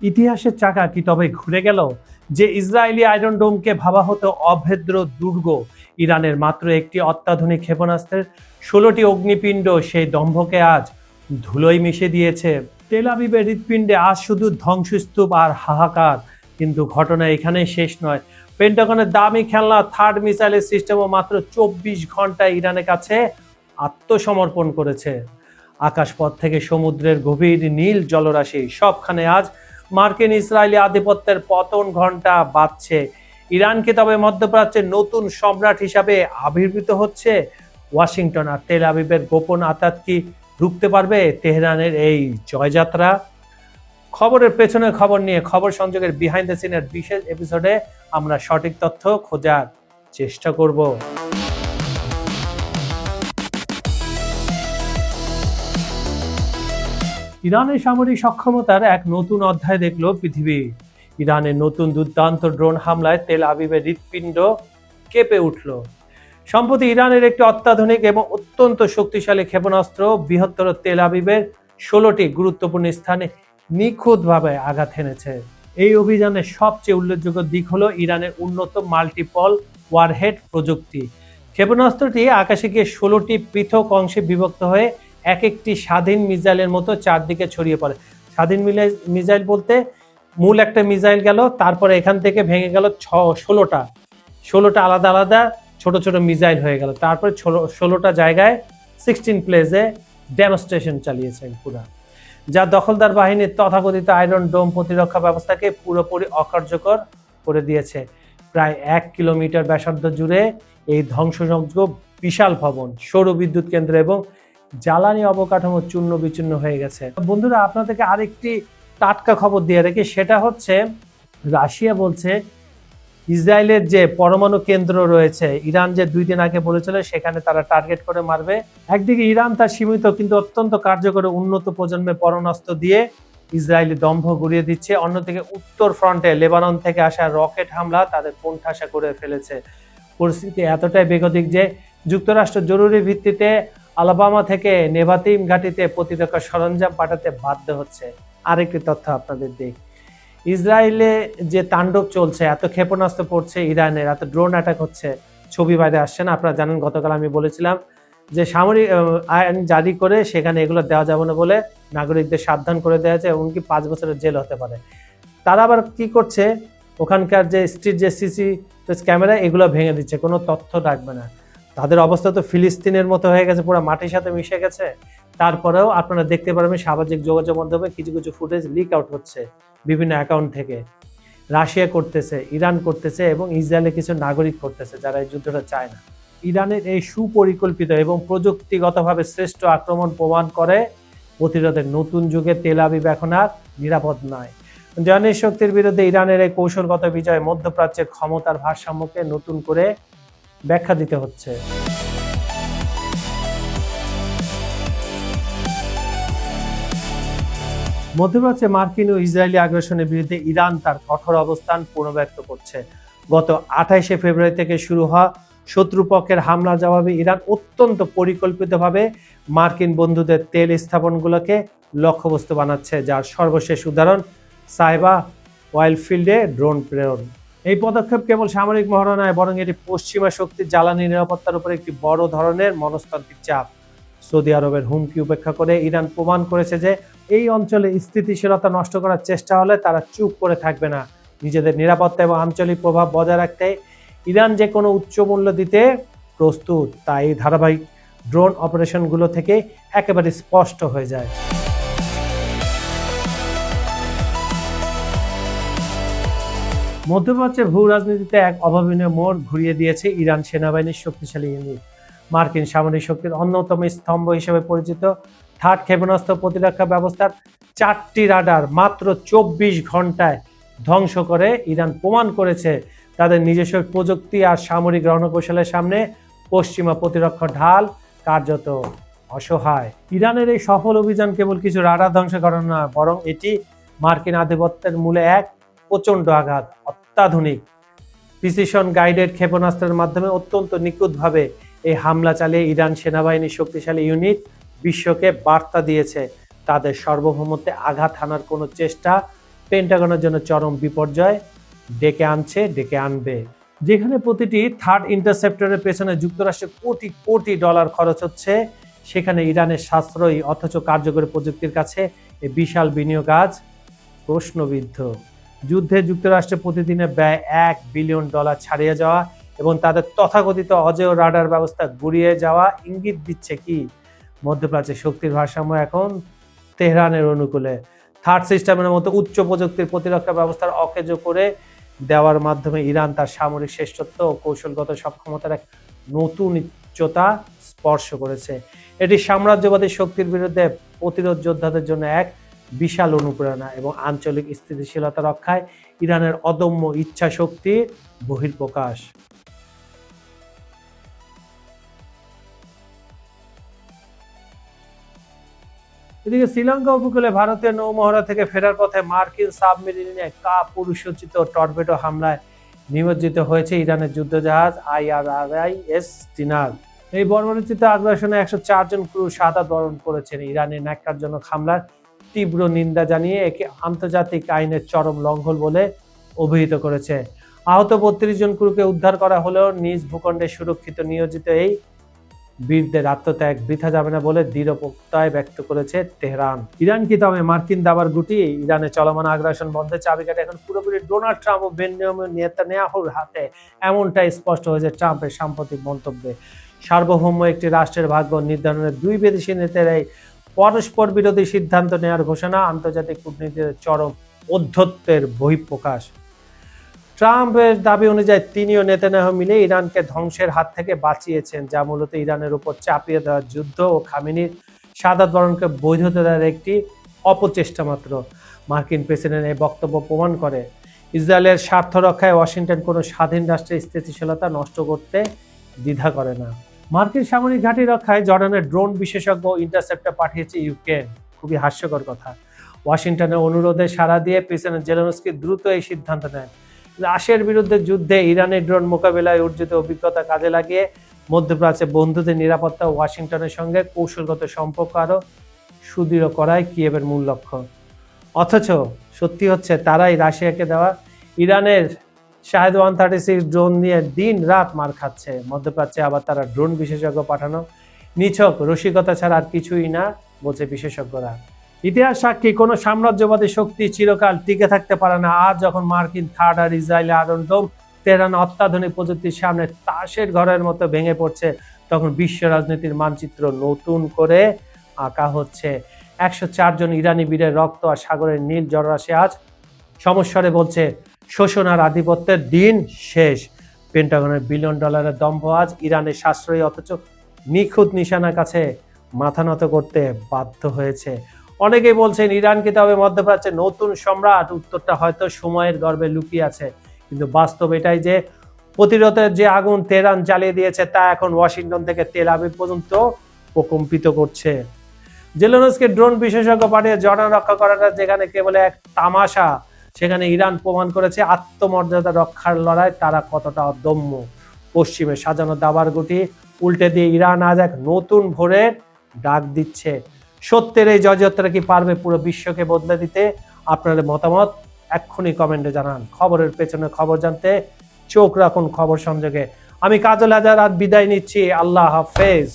ইতিহাসের চাকা কি তবে ঘুরে গেল? যে ইসরায়েলি আয়রন ডোমকে ভাবা হতো অভেদ্র দুর্গ, ইরানের মাত্র একটি অত্যাধুনিক ক্ষেপণাস্ত্রের ১৬টি অগ্নিপিণ্ড সেই দম্ভকে আজ ধুলোয় মিশে দিয়েছে। তেল আবিবের হৃৎপিণ্ডে আজ শুধু ধ্বংসস্তূপ আর হাহাকার। কিন্তু ঘটনা এখানেই শেষ নয়। পেন্টাগনের দামি খেলনা থার্ড মিসাইলের সিস্টেমও মাত্র ২৪ ঘন্টায় ইরানের কাছে আত্মসমর্পণ করেছে। আকাশপথ থেকে সমুদ্রের গভীর নীল জলরাশি সবখানে আজ মার্কিন ইসরায়েলি আধিপত্যের পতন ঘণ্টা বাজছে। ইরান কি তবে মধ্যপ্রাচ্যের নতুন সম্রাট হিসাবে আবির্ভূত হচ্ছে? ওয়াশিংটন আর তেল আবিবের গোপন আতাত কি রুখতে পারবে তেহরানের এই জয়যাত্রা? খবরের পেছনে খবর নিয়ে খবর সংযোগের বিহাইন্ড দ্য সিনের বিশেষ এপিসোডে আমরা সঠিক তথ্য খোঁজার চেষ্টা করব। ইরানের সামরিক সক্ষমতার এক নতুন অধ্যায় দেখল পৃথিবী। ইরানের নতুন দুর্দান্ত ড্রোন হামলায় তেল আবিবের হৃৎপিণ্ড কেঁপে উঠল। সম্প্রতি ইরানের একটি অত্যাধুনিক এবং অত্যন্ত শক্তিশালী ক্ষেপণাস্ত্র বৃহত্তর তেল আবিবের ১৬টি গুরুত্বপূর্ণ স্থানে নিখুঁতভাবে আঘাত হেনেছে। এই অভিযানের সবচেয়ে উল্লেখযোগ্য দিক হলো ইরানের উন্নত মাল্টিপল ওয়ারহেড প্রযুক্তি। ক্ষেপণাস্ত্রটি আকাশে গিয়ে ১৬টি পৃথক অংশে বিভক্ত হয়ে এক একটি স্বাধীন মিসাইলের মতো চারদিকে ছড়িয়ে পড়ে। স্বাধীন মিসাইল বলতে মূল একটা মিসাইল গেল, তারপরে এখান থেকে ভেঙে গেল ১৬টা আলাদা আলাদা ছোট ছোট মিসাইল হয়ে গেল। তারপরে ১৬টা জায়গায় 16 প্লেসে ডেমনস্ট্রেশন চালিয়েছেন পুরা, যা দখলদার বাহিনীর তথাকথিত আয়রন ডোম প্রতিরক্ষা ব্যবস্থাকে পুরোপুরি অকার্যকর করে দিয়েছে। প্রায় ১ কিলোমিটার ব্যাসার্ধ জুড়ে এই ধ্বংসযজ্ঞ বিশাল ভবন, সৌর বিদ্যুৎ কেন্দ্র এবং জ্বালানি অবকাঠামো চূর্ণ বিচূর্ণ হয়ে গেছে। বন্ধুরা, আপনাদেরকে আরেকটি টাটকা খবর দিয়ে রেখে, সেটা হচ্ছে রাশিয়া বলছে ইসরায়েলের যে পরমাণু কেন্দ্র রয়েছে, ইরান যে ২ দিন আগে বলেছিল সেখানে তারা টার্গেট করে মারবে। একদিকে ইরান তার সীমিত কিন্তু অত্যন্ত কার্যকরী উন্নত প্রজন্মের পরমাণাস্ত্র দিয়ে ইসরায়েলি দম্ভ গুড়িয়ে দিচ্ছে। অন্যদিকে উত্তর ফ্রন্টে লেবানন থেকে আসা রকেট হামলা তাদের কোণঠাসা করে ফেলেছে। পরিস্থিতি এতটাই বেগতিক যে যুক্তরাষ্ট্র জরুরি ভিত্তিতে আলাবামা থেকে নেভাতিম ঘাঁটিতে প্রতিরক্ষা সরঞ্জাম পাঠাতে বাধ্য হচ্ছে। আরেকটি তথ্য আপনাদের দিই, ইসরায়েলে যে তাণ্ডব চলছে, এত ক্ষেপণাস্ত্র পড়ছে ইরানের, এত ড্রোন অ্যাটাক হচ্ছে, ছবি বাইরে আসছে না? আপনারা জানেন গতকাল আমি বলেছিলাম যে সামরিক আইন জারি করে সেখানে এগুলো দেওয়া যাবে না বলে নাগরিকদের সাবধান করে দেওয়া হয়েছে, এমনকি ৫ বছরের জেল হতে পারে। তারা আবার কি করছে, ওখানকার যে স্ট্রিট যে সিসি ক্যামেরা এগুলো ভেঙে দিচ্ছে, কোনো তথ্য রাখবে না। তাদের অবস্থা তো ফিলিস্তিনের মতো হয়ে গেছে, পুরো মাটির সাথে মিশে গেছে। তারপরেও আপনারা দেখতে পারবেন সামাজিক যোগাযোগ মাধ্যমে কিছু কিছু ফুটেজ লিক আউট হচ্ছে বিভিন্ন অ্যাকাউন্ট থেকে। রাশিয়া করতেছে, ইরান করতেছে এবং ইসরায়েলের কিছু নাগরিক করতেছে যারা এই যুদ্ধটা চায় না। ইরানের এই সুপরিকল্পিত এবং প্রযুক্তিগতভাবে শ্রেষ্ঠ আক্রমণ প্রমাণ করে প্রতিরোধের নতুন যুগে তেল আবিব এখন আর নিরাপদ নয়। জ্বালানি শক্তির বিরুদ্ধে ইরানের এই কৌশলগত বিজয় মধ্যপ্রাচ্যের ক্ষমতার ভারসাম্যকে নতুন করে ব্যাখ্যা দিতে হচ্ছে। মধ্যপ্রাচ্যে মার্কিন ও ইসরায়েলি আগ্রাসনের বিরুদ্ধে ইরান তার কঠোর অবস্থান পুনর্ব্যক্ত করছে। গত ২৮শে ফেব্রুয়ারি থেকে শুরু হওয়া শত্রুপক্ষের হামলা জবাবে ইরান অত্যন্ত পরিকল্পিতভাবে মার্কিন বন্ধুদের তেল স্থাপনগুলোকে লক্ষ্যবস্তু বানাচ্ছে, যার সর্বশেষ উদাহরণ সাইবা ওয়াইলফিল্ডে ড্রোন প্রেরণ। এই পদক্ষেপ কেবল সামরিক মহড়া নয়, বরং এটি পশ্চিমা শক্তির জ্বালানি নিরাপত্তার উপর একটি বড় ধরনের মনস্তাত্ত্বিক চাপ। সৌদি আরবের হুমকি উপেক্ষা করে ইরান প্রমাণ করেছে যে এই অঞ্চলে স্থিতিশীলতা নষ্ট করার চেষ্টা হলে তারা চুপ করে থাকবে না। নিজেদের নিরাপত্তা এবং আঞ্চলিক প্রভাব বজায় রাখতে ইরান যে কোনো উচ্চ মূল্য দিতে প্রস্তুত, তাই ধারাবাহিক ড্রোন অপারেশনগুলো থেকে একেবারে স্পষ্ট হয়ে যায়। মধ্যপ্রাচ্যের ভূ রাজনীতিতে এক অভাবনীয় মোড় ঘুরিয়ে দিয়েছে ইরান সেনাবাহিনীর শক্তিশালী ইউনিট। মার্কিন সামরিক শক্তির অন্যতম স্তম্ভ হিসেবে পরিচিত থার্ড ক্ষেপণাস্ত্র প্রতিরক্ষা ব্যবস্থার 4টি রাডার মাত্র 24 ঘন্টায় ধ্বংস করে ইরান প্রমাণ করেছে তাদের নিজস্ব প্রযুক্তি আর সামরিক রণকৌশলের সামনে পশ্চিমা প্রতিরক্ষা ঢাল কার্যত অসহায়। ইরানের এই সফল অভিযান কেবল কিছু রাডার ধ্বংস করা নয়, বরং এটি মার্কিন আধিপত্যের মূলে এক প্রচণ্ড আঘাত। অত্যাধুনিক প্রিসিশন গাইডেড ক্ষেপণাস্ত্রের মাধ্যমে অত্যন্ত নিখুঁতভাবে এই হামলা চালিয়ে ইরান সেনাবাহিনীর শক্তিশালী ইউনিট বিশ্বকে বার্তা দিয়েছে তাদের সার্বভৌমত্বে আঘাত হানার কোনো চেষ্টা পেন্টাগনের জন্য চরম বিপর্যয় ডেকে আনবে। যেখানে প্রতিটি থার্ড ইন্টারসেপ্টরের পেছনে যুক্তরাষ্ট্রের কোটি কোটি ডলার খরচ হচ্ছে, সেখানে ইরানের সাশ্রয়ী অথচ কার্যকরী প্রযুক্তির কাছে এই বিশাল বিনিয়োগ আজ প্রশ্নবিদ্ধ। যুদ্ধে যুক্তরাষ্ট্রের প্রতিদিনে ব্যয় $1 বিলিয়ন ছাড়িয়ে যাওয়া এবং তাদের তথাকথিত অজেয় রাডার ব্যবস্থা গুড়িয়ে যাওয়া ইঙ্গিত দিচ্ছে কি মধ্যপ্রাচ্যে শক্তির ভারসাম্য এখন তেহরানের অনুকূলে। থার্ড সিস্টেমের মতো উচ্চ প্রযুক্তির প্রতিরক্ষা ব্যবস্থার অকেজো করে দেওয়ার মাধ্যমে ইরান তার সামরিক শ্রেষ্ঠত্ব ও কৌশলগত সক্ষমতার এক নতুন উচ্চতা স্পর্শ করেছে। এটি সাম্রাজ্যবাদী শক্তির বিরুদ্ধে প্রতিরোধ যোদ্ধাদের জন্য এক বিশাল অনুপ্রেরণা এবং আঞ্চলিক স্থিতিশীলতা রক্ষায় ইরানের অদম্য ইচ্ছা শক্তির বহিঃপ্রকাশ। এদিকে শ্রীলঙ্কা উপকূলে ভারতীয় নৌমহড়া থেকে ফেরার পথে মার্কিন সাবমেরিনে কাপুরুষোচিত টর্পেডো হামলায় নিমজ্জিত হয়েছে ইরানের যুদ্ধজাহাজ IRIS ডিনার। এই বর্বরোচিত আগ্রাসনে 104 জন ক্রু শাহাদাত বরণ করেছেন। ইরানের ন্যাক্কারজনক হামলার তীব্র নিন্দা জানিয়ে একে আন্তর্জাতিক আইনের চরম লঙ্ঘন বলে অভিহিত করেছে। আহত 32 জন ক্রুকে উদ্ধার করা হলেও নিজ ভূখণ্ডে সুরক্ষিত নিয়োজিত এই বীরদের আত্মত্যাগ বৃথা যাবে না বলে দৃঢ় প্রত্যয় ব্যক্ত করেছে তেহরান। ইরান কি তবে মার্কিন দাবার গুটিয়ে ইরানে চলমান আগ্রাসন বন্ধের চাবিকাঠি এখন পুরোপুরি ডোনাল্ড ট্রাম্প ও বেঞ্জামিন নেতানিয়াহুর হাতে, এমনটাই স্পষ্ট হয়েছে ট্রাম্পের সাম্প্রতিক মন্তব্যে। সার্বভৌম একটি রাষ্ট্রের ভাগ্য নির্ধারণের দুই বিদেশি নেতার এই পরস্পর বিরোধী সিদ্ধান্ত নেওয়ার ঘোষণা আন্তর্জাতিক কূটনীতির চরম ঔদ্ধত্যের বহিঃপ্রকাশ। ট্রাম্পের দাবি অনুযায়ী তিনিও নেতানিয়াহু মিলে ইরানকে ধ্বংসের হাত থেকে বাঁচিয়েছেন, যা মূলত ইরানের উপর চাপিয়ে দেওয়া যুদ্ধ ও খামেনির শাহাদাত বরণকে বৈধতা দেওয়ার একটি অপচেষ্টা মাত্র। মার্কিন প্রেসিডেন্ট এই বক্তব্য প্রমাণ করে ইসরায়েলের স্বার্থ রক্ষায় ওয়াশিংটন কোনো স্বাধীন রাষ্ট্রের স্থিতিশীলতা নষ্ট করতে দ্বিধা করে না। মার্কিন সামরিক ঘাঁটি রক্ষায় জর্ডানের ড্রোন বিশেষজ্ঞ ইন্টারসেপ্টর পাঠিয়েছে ইউক্রেন। খুবই হাস্যকর কথা। ওয়াশিংটনের অনুরোধে সাড়া দিয়ে প্রেসিডেন্ট জেলেনস্কি দ্রুত এই সিদ্ধান্ত নেন। রাশিয়ার বিরুদ্ধে যুদ্ধে ইরানের ড্রোন মোকাবিলায় অর্জিত অভিজ্ঞতা কাজে লাগিয়ে মধ্যপ্রাচ্যে বন্ধুদের নিরাপত্তা ওয়াশিংটনের সঙ্গে কৌশলগত সম্পর্ক আরও সুদৃঢ় করাই কিয়েভের মূল লক্ষ্য। অথচ সত্যি হচ্ছে তারাই রাশিয়াকে দেওয়া ইরানের শাহেদ 136 ড্রোন নিয়ে দিন রাত মার খাচ্ছে। মধ্যপ্রাচ্যে আবার তারা ড্রোন বিশেষজ্ঞ পাঠানো নিছক রসিকতা ছাড়া আর কিছুই না বলছে বিশেষজ্ঞরা। ইতিহাস সাক্ষী কোনো সাম্রাজ্যবাদী শক্তি চিরকাল টিকে থাকতে পারে না। আজ যখন মার্কিন থার্ড আর ইসরায়েলি আয়রন ডোম তেহরান অত্যাধুনিক প্রযুক্তির সামনে তাসের ঘরের মতো ভেঙে পড়ছে, তখন বিশ্ব রাজনীতির মানচিত্র নতুন করে আঁকা হচ্ছে। 104 জন ইরানি বীরের রক্ত আর সাগরের নীল জলরাশি আজ সমস্বরে বলছে শোষণ আর আধিপত্যের দিন শেষ। পেন্টাগনের $1 বিলিয়ন দম্ভ আজ ইরানের সাশ্রয়ী অথচ নিখুঁত নিশানার কাছে মাথা নত করতে বাধ্য হয়েছে। অনেকেই বলছেন ইরান কি তবে মধ্যপ্রাচ্যের নতুন সম্রাট? উত্তরটা হয়তো সময়ের গর্ভে লুকিয়ে আছে, কিন্তু বাস্তব এটাই যে প্রতিরোধের যে আগুন তেহরান জ্বালিয়ে দিয়েছে তা এখন ওয়াশিংটন থেকে তেল আবিব পর্যন্ত প্রকম্পিত করছে। জেলেনস্কি ড্রোন বিশেষজ্ঞ পাঠিয়ে জর্ডান রক্ষা করাটা যেখানে কেবল এক তামাশা, সেখানে ইরান প্রমাণ করেছে আত্মমর্যাদা রক্ষার লড়াই তারা কতটা অদম্য। পশ্চিমে সাজানো দাবার গুটি উল্টে দিয়ে ইরান আজ এক নতুন ভোরের ডাক দিচ্ছে। সত্যের এই জয়যাত্রা কি পারবে পুরো বিশ্বকে বদলে দিতে? আপনাদের মতামত এক্ষুনি কমেন্টে জানান। খবরের পেছনে খবর জানতে চোখ রাখুন খবর সংযোগে। আমি কাজল হাজার, বিদায় নিচ্ছি। আল্লাহ হাফেজ।